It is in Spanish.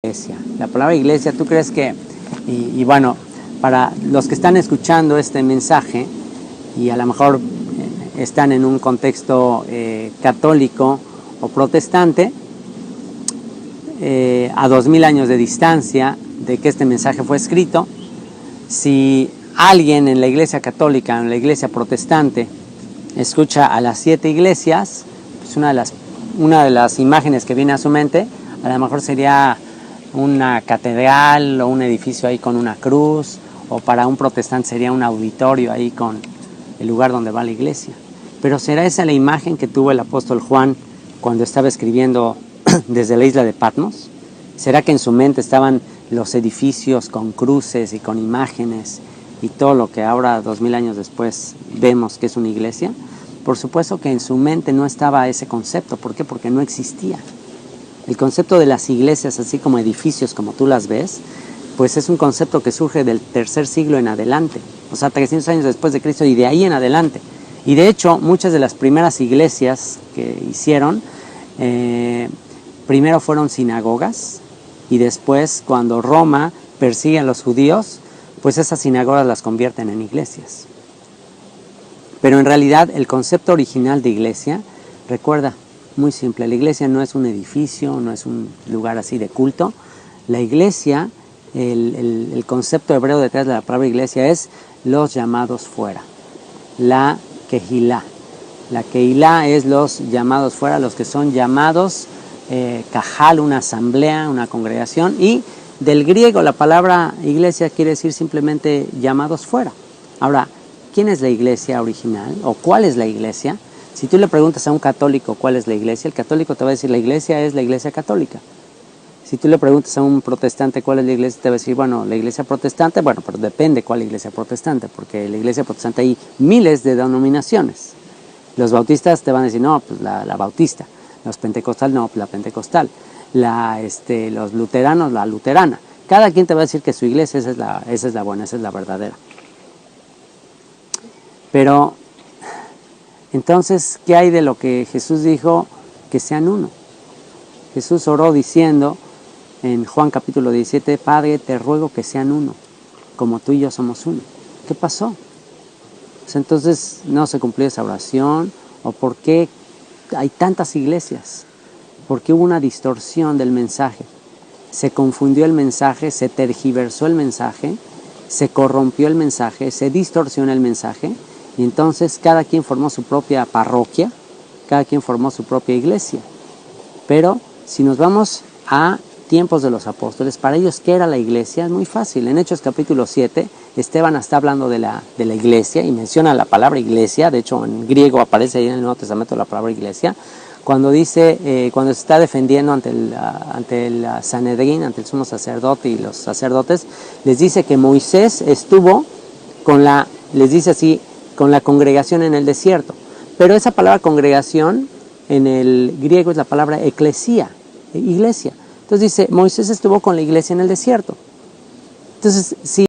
iglesia. La palabra iglesia, ¿tú crees que, y bueno, para los que están escuchando este mensaje y a lo mejor están en un contexto católico o protestante, a 2000 años de distancia de que este mensaje fue escrito, si alguien en la iglesia católica o en la iglesia protestante escucha a las 7 iglesias, pues una de las imágenes que viene a su mente a lo mejor sería una catedral o un edificio ahí con una cruz, o para un protestante sería un auditorio ahí con el lugar donde va la iglesia. Pero ¿será esa la imagen que tuvo el apóstol Juan cuando estaba escribiendo desde la isla de Patmos? ¿Será que en su mente estaban los edificios con cruces y con imágenes y todo lo que ahora 2000 años después vemos que es una iglesia? Por supuesto que en su mente no estaba ese concepto. ¿Por qué? Porque no existía. El concepto de las iglesias, así como edificios como tú las ves, pues es un concepto que surge del tercer siglo en adelante, o sea, 300 años después de Cristo y de ahí en adelante. Y de hecho, muchas de las primeras iglesias que hicieron, primero fueron sinagogas, y después, cuando Roma persigue a los judíos, pues esas sinagogas las convierten en iglesias. Pero en realidad el concepto original de iglesia, recuerda, muy simple, la iglesia no es un edificio, no es un lugar así de culto. La iglesia, el concepto hebreo detrás de la palabra iglesia es los llamados fuera, la kehilá. La kehilá es los llamados fuera, los que son llamados, kahal, una asamblea, una congregación, y del griego la palabra iglesia quiere decir simplemente llamados fuera. Ahora, ¿quién es la iglesia original o cuál es la iglesia? Si tú le preguntas a un católico cuál es la iglesia, el católico te va a decir la iglesia es la iglesia católica. Si tú le preguntas a un protestante cuál es la iglesia, te va a decir, bueno, la iglesia protestante, bueno, pero depende cuál iglesia protestante, porque en la iglesia protestante hay miles de denominaciones. Los bautistas te van a decir, no, pues la bautista. Los pentecostales, no, pues la pentecostal. Los luteranos, la luterana. Cada quien te va a decir que su iglesia esa es la buena, esa es la verdadera. Pero, entonces, ¿qué hay de lo que Jesús dijo? Que sean uno. Jesús oró diciendo en Juan capítulo 17, Padre, te ruego que sean uno, como tú y yo somos uno. ¿Qué pasó? Pues entonces no se cumplió esa oración, o ¿por qué hay tantas iglesias? Porque hubo una distorsión del mensaje. Se confundió el mensaje, se tergiversó el mensaje, se corrompió el mensaje, se distorsionó el mensaje, y entonces cada quien formó su propia parroquia, cada quien formó su propia iglesia. Pero si nos vamos a tiempos de los apóstoles, para ellos, ¿qué era la iglesia? Es muy fácil. En Hechos capítulo 7, Esteban está hablando de la iglesia y menciona la palabra iglesia. De hecho, en griego aparece ahí en el Nuevo Testamento la palabra iglesia. Cuando dice, cuando se está defendiendo ante el Sanedrín, ante el sumo sacerdote y los sacerdotes, les dice que Moisés estuvo les dice así, con la congregación en el desierto. Pero esa palabra congregación en el griego es la palabra eclesía, iglesia. Entonces dice, Moisés estuvo con la iglesia en el desierto. Entonces, si